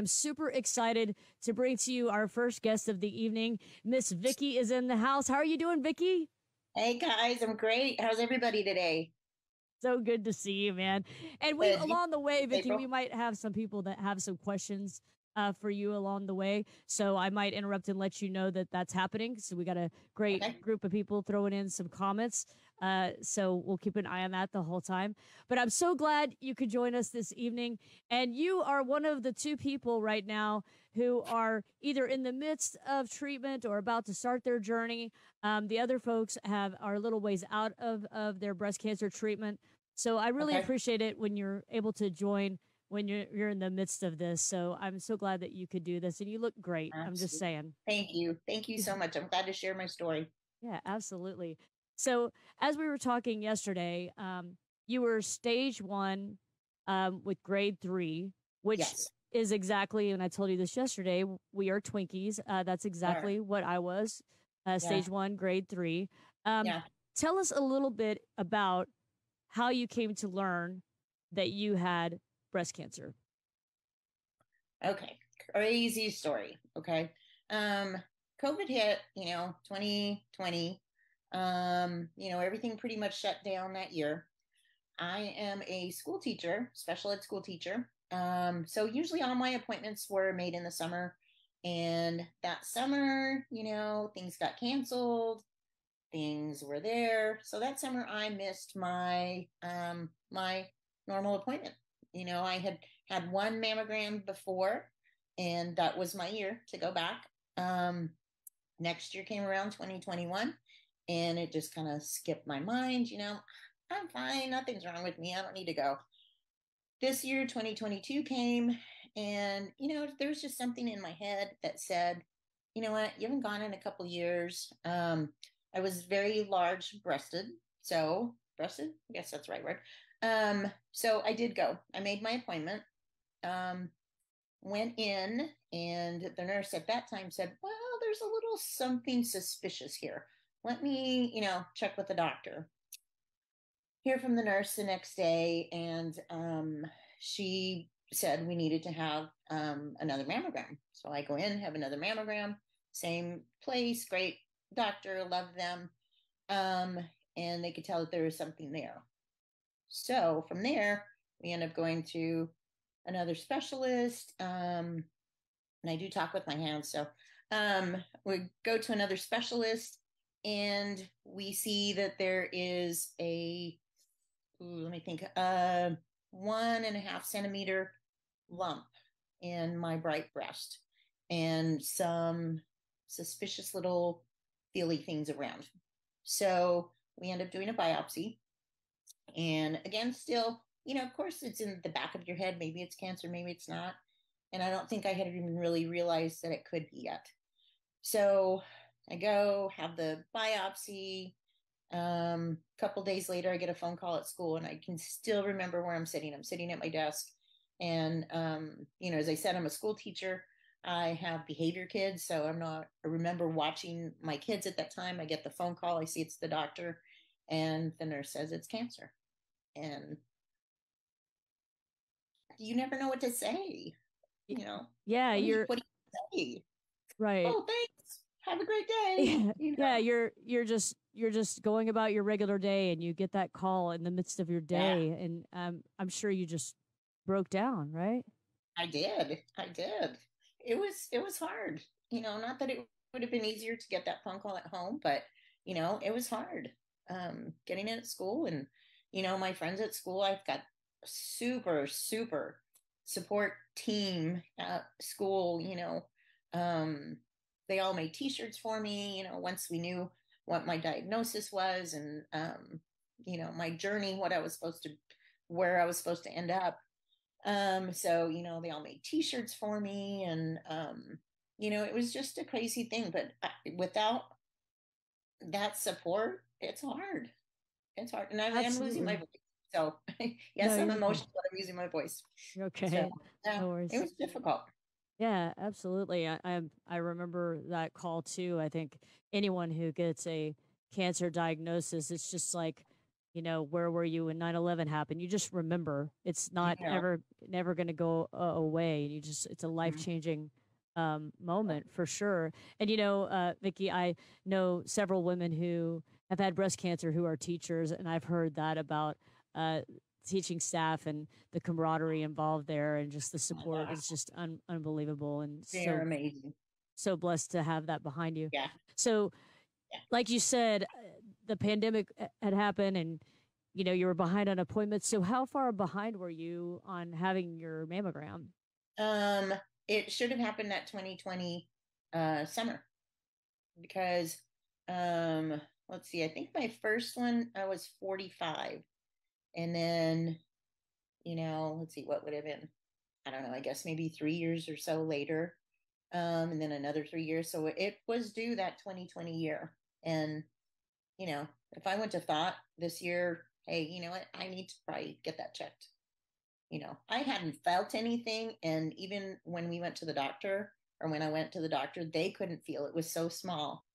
I'm super excited to bring to you our first guest of the evening. Miss Vickie is in the house. How are you doing, Vickie? Hey guys, I'm great. How's everybody today? So good to see you, man. And we, Good. along the way, Vickie, we April? might have some people that have some questions for you along the way. So I might interrupt and let you know that that's happening. So we got a great Okay. group of people throwing in some comments. So we'll keep an eye on that the whole time. But I'm so glad you could join us this evening. And you are one of the two people right now who are either in the midst of treatment or about to start their journey. The other folks are a little ways out of their breast cancer treatment. So I really Okay. appreciate it when you're able to join when you're in the midst of this. So I'm so glad that you could do this, and you look great. I'm just Absolutely. saying. Thank you. Thank you so much. I'm glad to share my story. Yeah, absolutely. So as we were talking yesterday, you were stage one with grade three, which Yes. is exactly, and I told you this yesterday, we are Twinkies. That's All right. exactly what I was, Yeah. stage one, grade three. Um, Yeah. Tell us a little bit about how you came to learn that you had breast cancer. Okay. Crazy story. Okay. Um, COVID hit, 2020. Everything pretty much shut down that year. I am a school teacher, special ed school teacher. So usually all my appointments were made in the summer. And that summer, things got canceled, things were there. So that summer I missed my normal appointment. I had one mammogram before, and that was my year to go back. Next year came around 2021, and it just kind of skipped my mind. I'm fine, nothing's wrong with me, I don't need to go. This year 2022 came, and there was just something in my head that said, you know what, you haven't gone in a couple years. I was very large breasted, so breasted, I guess that's the right word. So I did go, I made my appointment. um, Went in, and the nurse at that time said, well, there's a little something suspicious here, let me check with the doctor. Hear from the nurse the next day, and she said we needed to have another mammogram. So I go in, have another mammogram, same place, great doctor, love them. Um, and they could tell that there was something there. So from there, we end up going to another specialist. And I do talk with my hands. So we go to another specialist, and we see that there is let me think, 1.5 centimeter lump in my right breast, and some suspicious little feely things around. So we end up doing a biopsy. And again, still, of course, it's in the back of your head. Maybe it's cancer, maybe it's not. And I don't think I had even really realized that it could be yet. So I go have the biopsy. Couple days later, I get a phone call at school, and I can still remember where I'm sitting. I'm sitting at my desk, and as I said, I'm a school teacher. I have behavior kids, so I'm not. I remember watching my kids at that time. I get the phone call. I see it's the doctor, and the nurse says it's cancer, and you never know what to say. Y- You know, Yeah, you're what do you say? right. Oh, thanks. Have a great day. Yeah, yeah, you're just going about your regular day, and you get that call in the midst of your Yeah, day, and I'm sure you just broke down, right? I did. I did. It was hard. Not that it would have been easier to get that phone call at home, but it was hard. Getting in at school, and my friends at school, I've got a super, super support team at school. Um, they all made t-shirts for me, once we knew what my diagnosis was, and my journey, where I was supposed to end up. So, they all made t-shirts for me, and it was just a crazy thing. But without that support, it's hard. It's hard. And I'm losing my Absolutely. voice. So No, yes, I'm you're okay. emotional, but I'm losing my voice. You're So okay. yeah, No it worries. was difficult. Yeah, absolutely. I remember that call too. I think anyone who gets a cancer diagnosis, it's just like where were you when 9/11 happened? You just remember. It's not You know, ever never going to go away. It's a life mhm. changing moment for sure. And Vickie, I know several women who have had breast cancer who are teachers, and I've heard that about uh, teaching staff and the camaraderie involved there, and just the Oh my support God, is just unbelievable, and they're so amazing. so blessed to have that behind you. Yeah, So, yeah. like you said, the pandemic had happened, and you were behind on appointments. So, how far behind were you on having your mammogram? Um, it should have happened that 2020 summer because let's see, I think my first one I was 45. And then, let's see, what would have been, I don't know, I guess maybe 3 years or so later. And then another 3 years. So it was due that 2020 year. And, if I went to thought this year, hey, you know what, I need to probably get that checked. I hadn't felt anything. And even when we went to the doctor, or when I went to the doctor, they couldn't feel it was so small.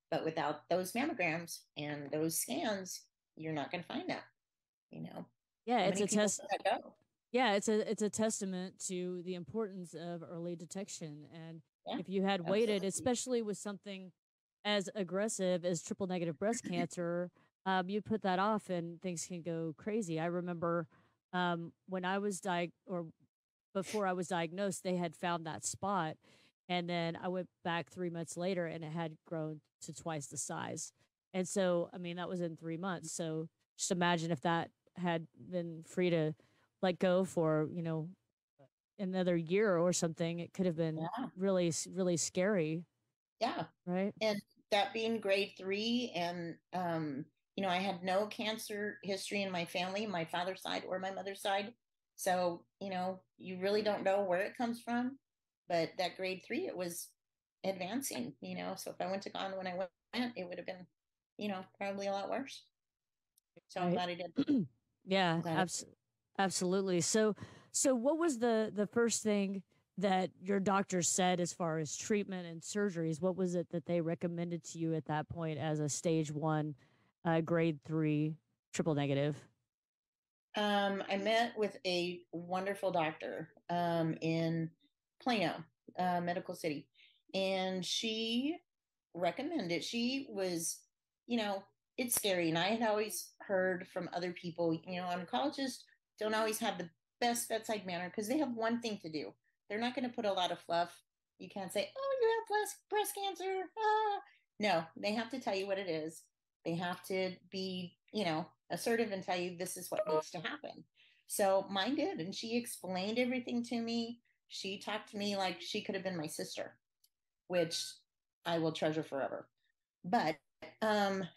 But without those mammograms and those scans, you're not going to find that. Yeah, How it's many a people test. let that go? Yeah, it's a testament to the importance of early detection. And Yeah, if you had waited, absolutely. especially with something as aggressive as triple negative breast cancer, you put that off and things can go crazy. I remember when I was or before I was diagnosed, they had found that spot, and then I went back 3 months later, and it had grown to twice the size. And so, I mean, that was in 3 months. So just imagine if that had been free to let go for another year or something. It could have been Yeah, really really scary, yeah. right? And that being grade 3, and I had no cancer history in my family, my father's side or my mother's side. So, you really don't know where it comes from. But that grade 3, it was advancing. So if I went to Ghana when I went, it would have been, probably a lot worse. So I'm Right. glad I did. I'm Yeah, glad I absolutely. So what was the first thing that your doctor said as far as treatment and surgeries? What was it that they recommended to you at that point as a stage 1, grade 3 triple negative? I met with a wonderful doctor in Plano, Medical City, and she recommended. She was, you know, it's scary, and I had always heard from other people, oncologists don't always have the best bedside manner because they have one thing to do. They're not going to put a lot of fluff. You can't say, "Oh, you have breast cancer." Ah. No, they have to tell you what it is. They have to be, assertive and tell you this is what needs to happen. So mine did. And she explained everything to me. She talked to me like she could have been my sister, which I will treasure forever. But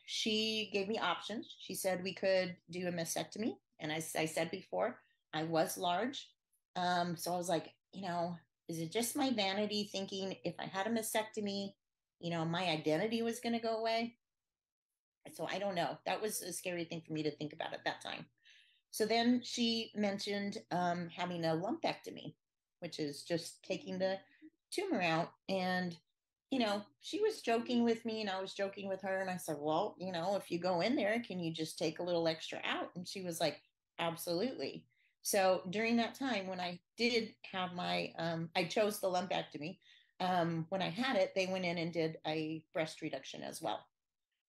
she gave me options. She said we could do a mastectomy. And as I said before, I was large. So I was like, is it just my vanity thinking if I had a mastectomy, my identity was going to go away? So I don't know. That was a scary thing for me to think about at that time. So then she mentioned having a lumpectomy, which is just taking the tumor out. And, she was joking with me and I was joking with her. And I said, well, if you go in there, can you just take a little extra out? And she was like, absolutely. So during that time, when I did have I chose the lumpectomy. When I had it, they went in and did a breast reduction as well.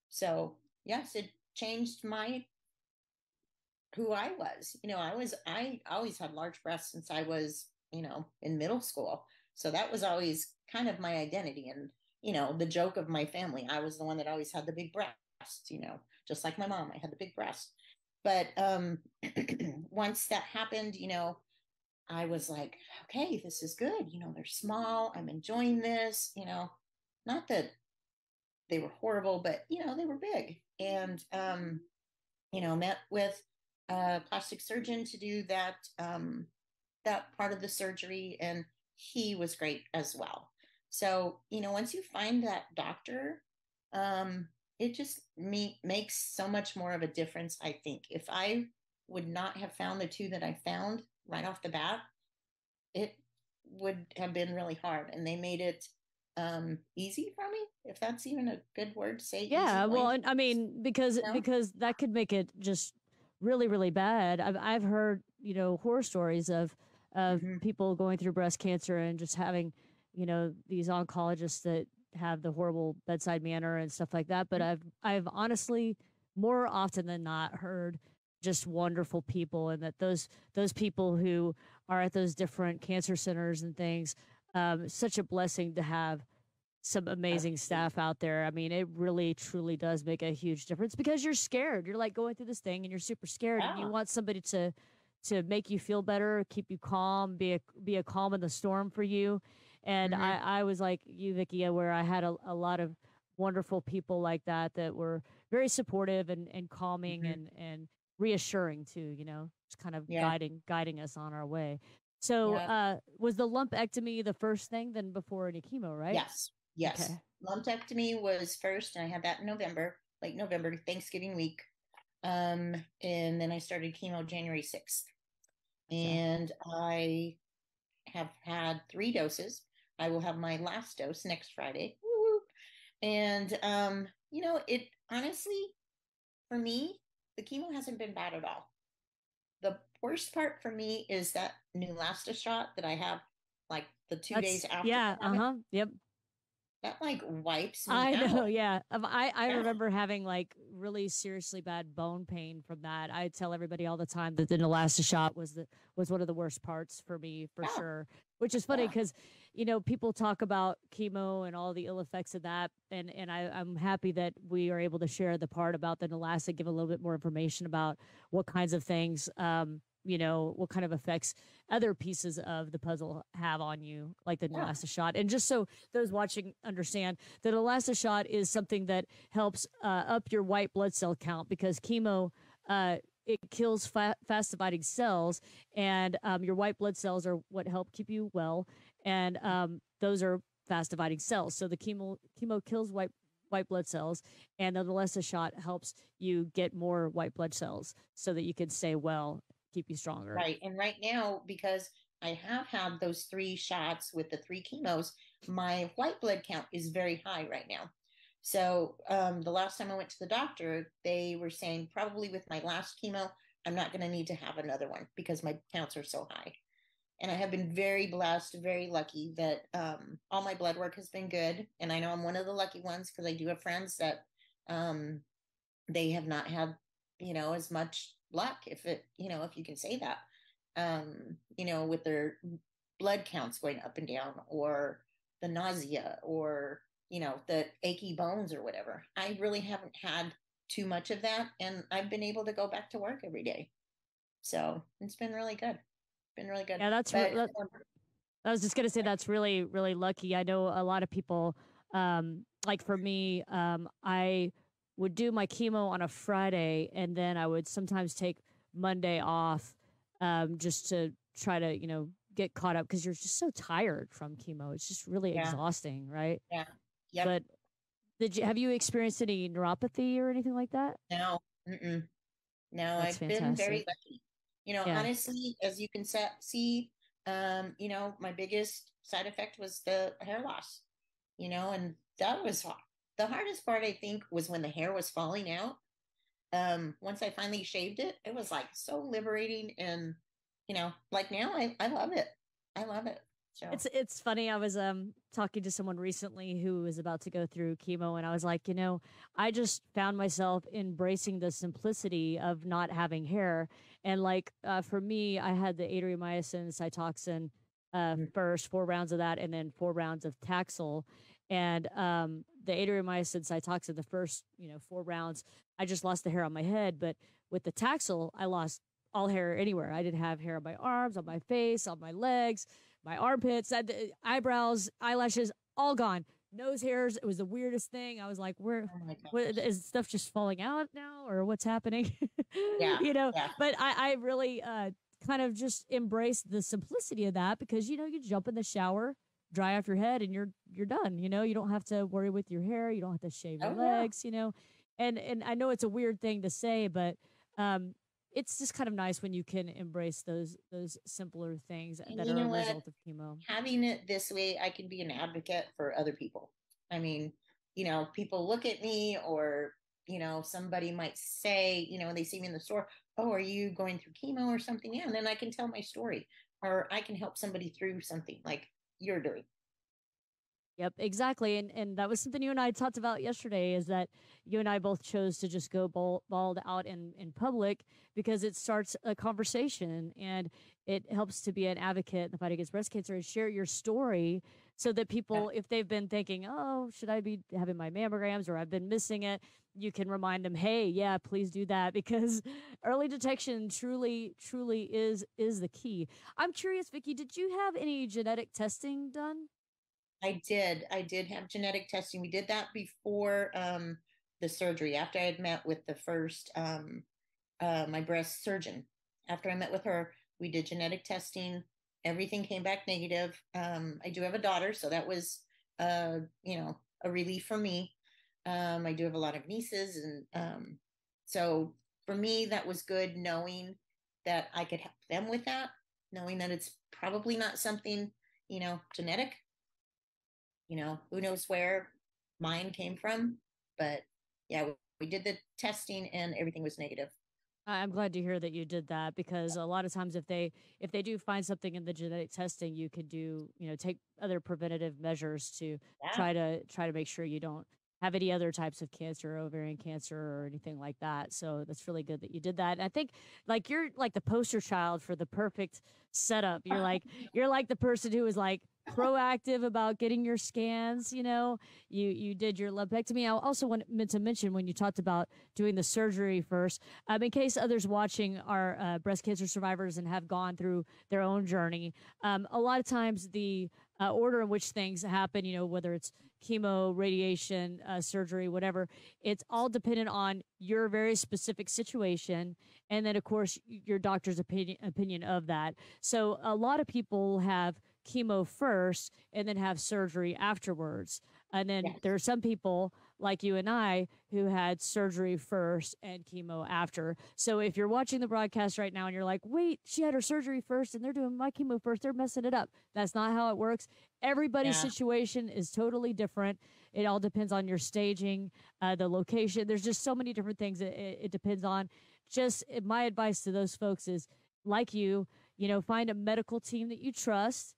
So yes, it changed my who I was. I always had large breasts since I was, in middle school. So that was always kind of my identity and, the joke of my family. I was the one that always had the big breasts, just like my mom, I had the big breast. But once that happened, I was like, okay, this is good. They're small. I'm enjoying this, not that they were horrible, but, they were big. And met with a plastic surgeon to do that part of the surgery, and he was great as well. So once you find that doctor, it just makes so much more of a difference. I think if I would not have found the two that I found right off the bat, it would have been really hard, and they made it easy for me, if that's even a good word to say. Easy Yeah, well, going. and I mean, because No. because that could make it just really, really bad. I've heard, horror stories of Hmm. people going through breast cancer and just having, these oncologists that have the horrible bedside manner and stuff like that. But I've honestly more often than not heard just wonderful people, and that those people who are at those different cancer centers and things, such a blessing to have some amazing Absolutely. staff out there. I mean, it really truly does make a huge difference because you're scared. You're like going through this thing and you're super scared, and you Yeah. want somebody to make you feel better, keep you calm, be a calm in the storm for you. And Hmm. I was like you, Vickie, where I had a lot of wonderful people like that that were very supportive and calming Hmm. and reassuring too, just kind of Yeah. guiding us on our way. So, Yeah. was the lumpectomy the first thing then before any chemo, right? Yes. Yes. Okay. Lumpectomy was first, and I had that in November, late November, Thanksgiving week. And then I started chemo January 6th. Gotcha. And I have had 3 doses. I will have my last dose next Friday. Woo! And it honestly, for me, the chemo hasn't been bad at all. The worst part for me is that Neulasta shot that I have like the 2 days after Yeah, I have it. yep. That like wipes me I know, out. yeah. I Yeah. remember having like really seriously bad bone pain from that. I tell everybody all the time that the Neulasta shot was one of the worst parts for me for Yeah. sure. Which is funny Yeah. because people talk about chemo and all the ill effects of that, and I'm happy that we are able to share the part about the Neulasta, give a little bit more information about what kinds of things, what kind of effects other pieces of the puzzle have on you, like the Yeah. Neulasta shot, and just so those watching understand that Elasta shot is something that helps up your white blood cell count because chemo it kills fast dividing cells, and your white blood cells are what help keep you well, and those are fast dividing cells. So the chemo kills white blood cells, and the Elasta shot helps you get more white blood cells so that you can stay well, keep you stronger. Right. And right now, because I have had those 3 shots with the 3 chemos, my white blood count is very high right now. So the last time I went to the doctor, they were saying probably with my last chemo, I'm not going to need to have another one because my counts are so high. And I have been very blessed, very lucky that all my blood work has been good. And I know I'm one of the lucky ones because I do have friends that um, they have not had, as much luck, if you can say that, with their blood counts going up and down, or the nausea, or, the achy bones or whatever. I really haven't had too much of that. And I've been able to go back to work every day. So it's been really good. Been really good. Yeah, But I was just gonna say that's really, really lucky. I know a lot of people, like for me, I would do my chemo on a Friday, and then I would sometimes take Monday off, just to try to, get caught up because you're just so tired from chemo. It's just really yeah, exhausting, right? yeah, yep. But have you experienced any neuropathy or anything like that? No, mm-mm. No, That's I've been very fantastic. lucky. Yeah. Honestly, as you can see, my biggest side effect was the hair loss, and that was the hardest part, I think, was when the hair was falling out. Once I finally shaved it, it was like so liberating. And, like now I love it. I love it. So, It's funny. I was talking to someone recently who was about to go through chemo, and I was like, I just found myself embracing the simplicity of not having hair. And like for me, I had the adriamycin cytoxin mm, first, 4 rounds of that, and then 4 rounds of Taxol. And the adriamycin cytoxin, the first 4 rounds, I just lost the hair on my head, but with the Taxol, I lost all hair anywhere. I didn't have hair on my arms, on my face, on my legs, my armpits, eyebrows, eyelashes, all gone. Nose hairs. It was the weirdest thing. I was like, oh my what gosh. is stuff just falling out now, or what's happening? Yeah. you know, Yeah. but I really kind of just embraced the simplicity of that because you jump in the shower, dry off your head, and you're done. You don't have to worry with your hair. You don't have to shave your Oh yeah. legs. And I know it's a weird thing to say, but um, it's just kind of nice when you can embrace those simpler things And that you are a know what? result of chemo. Having it this way, I can be an advocate for other people. I mean, people look at me, or, somebody might say, they see me in the store, oh, are you going through chemo or something? Yeah. And then I can tell my story, or I can help somebody through something like you're doing. Yep, exactly. And that was something you and I talked about yesterday, is that you and I both chose to just go bald out in public because it starts a conversation, and it helps to be an advocate in the fight against breast cancer and share your story so that Yeah. people, if they've been thinking, oh, should I be having my mammograms or I've been missing it, you can remind them, hey, yeah, please do that, because early detection truly is the key. I'm curious, Vickie, did you have any genetic testing done? I did. I did have genetic testing. We did that before the surgery, after I had met with the first my breast surgeon. After I met with her, we did genetic testing. Everything came back negative. I do have a daughter, so that was you know, a relief for me. I do have a lot of nieces, and so for me, that was good knowing that I could help them with that, knowing that it's probably not something, you know, genetic. You know, who knows where mine came from, but yeah, we did the testing and everything was negative. I'm glad to hear that you did that, because a lot of times if they do find something in the genetic testing, you could do, take other preventative measures to Yeah. try to make sure you don't have any other types of cancer, ovarian cancer or anything like that. So that's really good that you did that. And I think, like, you're like the poster child for the perfect setup. You're like the person who is like proactive about getting your scans. You did your lumpectomy. I also meant to mention, when you talked about doing the surgery first, in case others watching are breast cancer survivors and have gone through their own journey, a lot of times the order in which things happen, whether it's chemo, radiation, surgery, whatever, it's all dependent on your very specific situation. And then, of course, your doctor's opinion of that. So a lot of people have chemo first and then have surgery afterwards. And then Yes. there are some people like you and I who had surgery first and chemo after. So if you're watching the broadcast right now and you're like, wait, she had her surgery first and they're doing my chemo first, they're messing it up. That's not how it works. Everybody's Yeah. situation is totally different. It all depends on your staging, the location. There's just so many different things it depends on. Just my advice to those folks is, like find a medical team that you trust,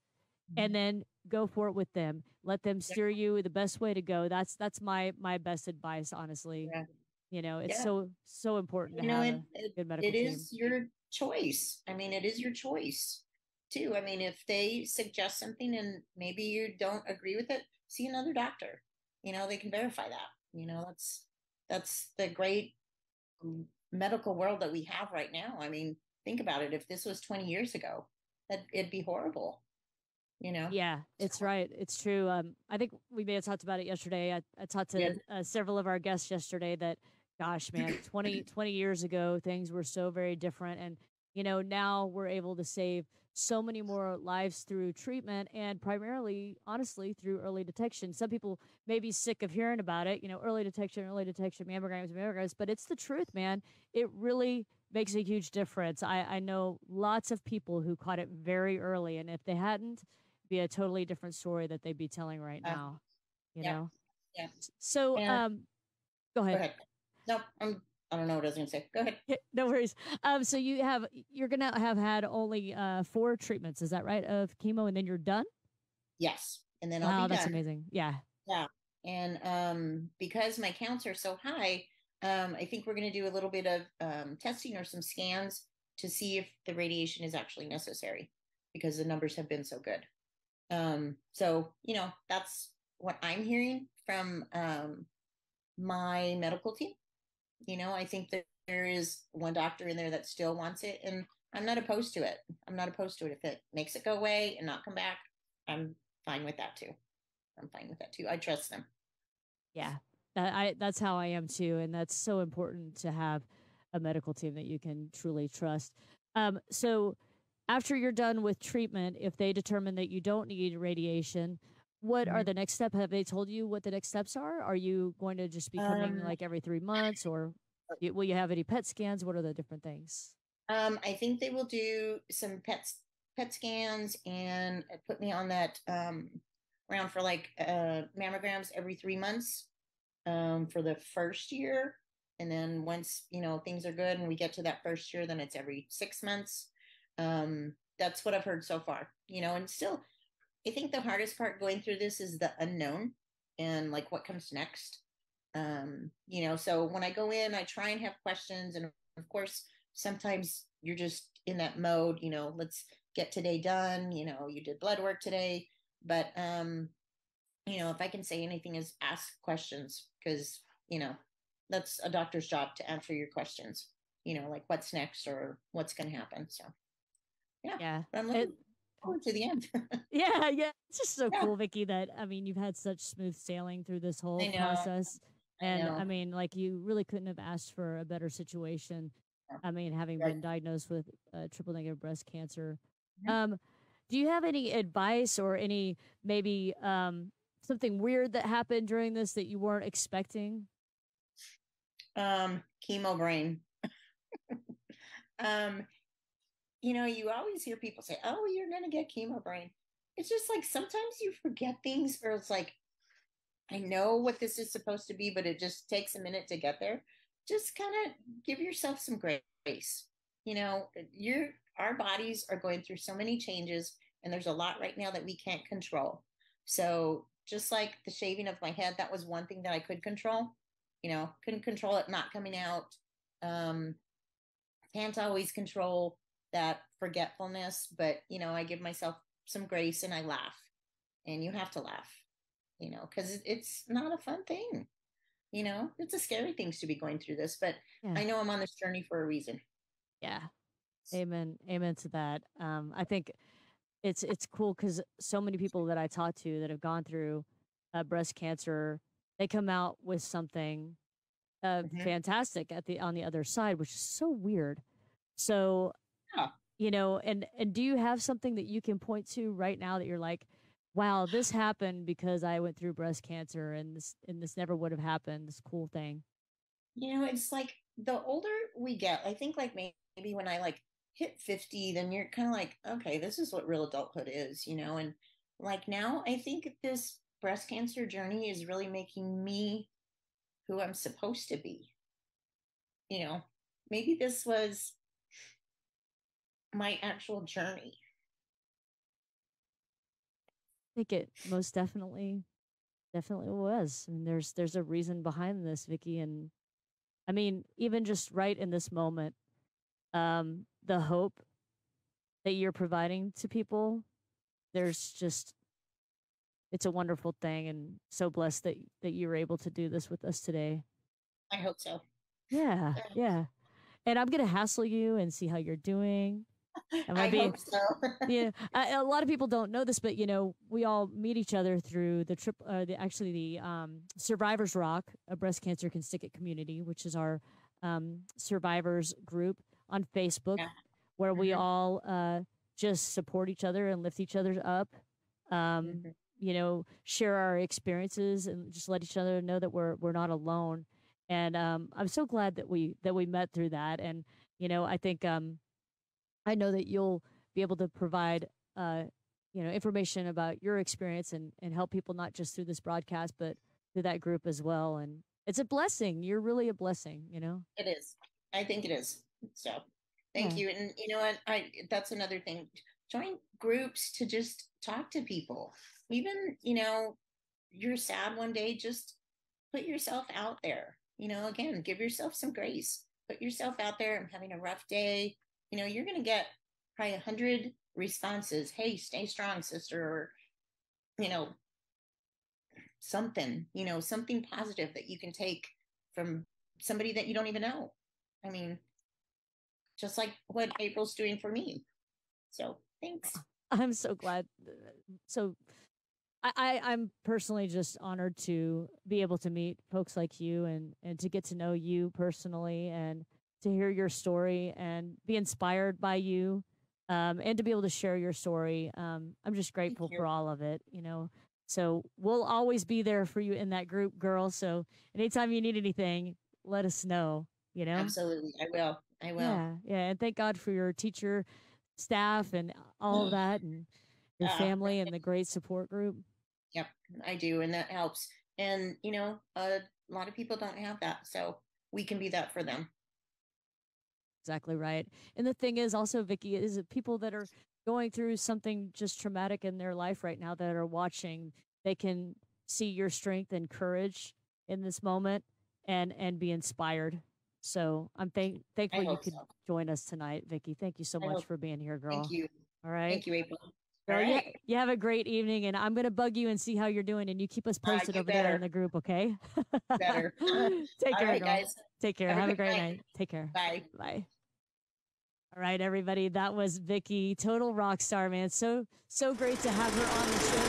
and then go for it with them. Let them Yeah. steer you the best way to go. That's my best advice, honestly. Yeah. It's Yeah. so important to You know, have it, a it good medical it team. is your choice. I mean, it is your choice too. I mean, if they suggest something and maybe you don't agree with it, see another doctor. You know, they can verify that. You know, that's the great medical world that we have right now. I mean, think about it. If this was 20 years ago, that it'd be horrible, you know? Yeah, it's right. It's true. I think we may have talked about it yesterday. I talked to Did. several of our guests yesterday that, gosh, man, 20 years ago, things were so very different. And, now we're able to save so many more lives through treatment, and primarily, honestly, through early detection. Some people may be sick of hearing about it, early detection, mammograms, but it's the truth, man. It really makes a huge difference. I know lots of people who caught it very early, and if they hadn't, be a totally different story that they'd be telling right Uh, now, you yeah. know? Yeah. So, And go go ahead. ahead. No, I don't know what I was going to say. Go ahead. No worries. So you're going to have had only 4 treatments. Is that right? Of chemo, and then you're done? Yes. And then I'll be Wow, that's done. amazing. Yeah. Yeah. And because my counts are so high, I think we're going to do a little bit of testing or some scans to see if the radiation is actually necessary, because the numbers have been so good. So, you know, that's what I'm hearing from my medical team. You know, I think that there is one doctor in there that still wants it, and I'm not opposed to it. I'm not opposed to it. If it makes it go away and not come back, I'm fine with that too. I'm fine with that too. I trust them. Yeah. That's how I am too, and that's so important to have a medical team that you can truly trust. So after you're done with treatment, if they determine that you don't need radiation, what are Mhm. the next steps? Have they told you what the next steps are? Are you going to just be coming Um, like every 3 months, or will you have any PET scans? What are the different things? I think they will do some pet scans and put me on that round for like mammograms every 3 months for the first year. And then once, things are good and we get to that first year, then it's every 6 months. That's what I've heard so far, and still, I think the hardest part going through this is the unknown and like what comes next. So when I go in, I try and have questions. And of course, sometimes you're just in that mode, let's get today done. You did blood work today, but, if I can say anything is ask questions, because, that's a doctor's job to answer your questions, like what's next or what's going to happen. So, Yeah. but I'm looking forward to the end. Yeah. It's just so cool, Vickie, that, I mean, you've had such smooth sailing through this whole process. And I mean, like, you really couldn't have asked for a better situation. I mean, having been diagnosed with triple negative breast cancer. Do you have any advice or any maybe something weird that happened during this that you weren't expecting? Chemo brain. You always hear people say, oh, you're going to get chemo brain. It's just like sometimes you forget things, or it's like, I know what this is supposed to be, but it just takes a minute to get there. Just kind of give yourself some grace. Our bodies are going through so many changes, and there's a lot right now that we can't control. So just like the shaving of my head, that was one thing that I could control. Couldn't control it not coming out. Can't always control that forgetfulness, but I give myself some grace and I laugh. And you have to laugh, because it's not a fun thing. It's a scary thing to be going through this, but I know I'm on this journey for a reason. Yeah. Amen to that. I think it's cool because so many people that I talk to that have gone through breast cancer, they come out with something fantastic on the other side, which is so weird. So, and do you have something that you can point to right now that you're like, wow, this happened because I went through breast cancer, and this never would have happened, this cool thing? It's like the older we get, I think like maybe when I like hit 50, then you're kind of like, okay, this is what real adulthood is, and like now I think this breast cancer journey is really making me who I'm supposed to be. Maybe this was my actual journey. I think it most definitely was. I mean, there's a reason behind this, Vickie, and I mean, even just right in this moment, the hope that you're providing to people, there's just it's a wonderful thing, and so blessed that you were able to do this with us today. I hope so. Yeah. And I'm gonna hassle you and see how you're doing. I hope so. Yeah, a lot of people don't know this, but we all meet each other through the Survivors Rock, a breast cancer can stick it community, which is our survivors group on Facebook, where we all just support each other and lift each other up. Share our experiences and just let each other know that we're not alone. And I'm so glad that we met through that. And I think I know that you'll be able to provide information about your experience and help people not just through this broadcast but through that group as well. And it's a blessing. You're really a blessing. It is. I think it is. So thank you. And you know what? That's another thing. Join groups to just talk to people. Even, you're sad one day, just put yourself out there. Again, give yourself some grace. Put yourself out there. I'm having a rough day. You're going to get probably 100 responses. Hey, stay strong, sister. Or, something, something positive that you can take from somebody that you don't even know. I mean, just like what April's doing for me. So thanks. I'm so glad. So I'm personally just honored to be able to meet folks like you and to get to know you personally and to hear your story and be inspired by you, and to be able to share your story. I'm just grateful for all of it, So we'll always be there for you in that group, girl. So anytime you need anything, let us know, Absolutely. I will. Yeah. And thank God for your teacher staff and all of that, and your family and the great support group. Yep, I do. And that helps. And, a lot of people don't have that. So we can be that for them. Exactly right. And the thing is also, Vickie, is that people that are going through something just traumatic in their life right now that are watching, they can see your strength and courage in this moment and be inspired. So I'm thankful I you hope could so. join us tonight, Vickie. Thank you so I much hope. for being here, girl. Thank you. All right. Thank you, April. Girl, All right. you have a great evening, and I'm gonna bug you and see how you're doing, and you keep us posted over there in the group, okay? Better. Take All care, right, girl. guys. Take care. Have a great night. Take care. Bye. Bye. All right, everybody. That was Vickie, total rock star, man. So great to have her on the show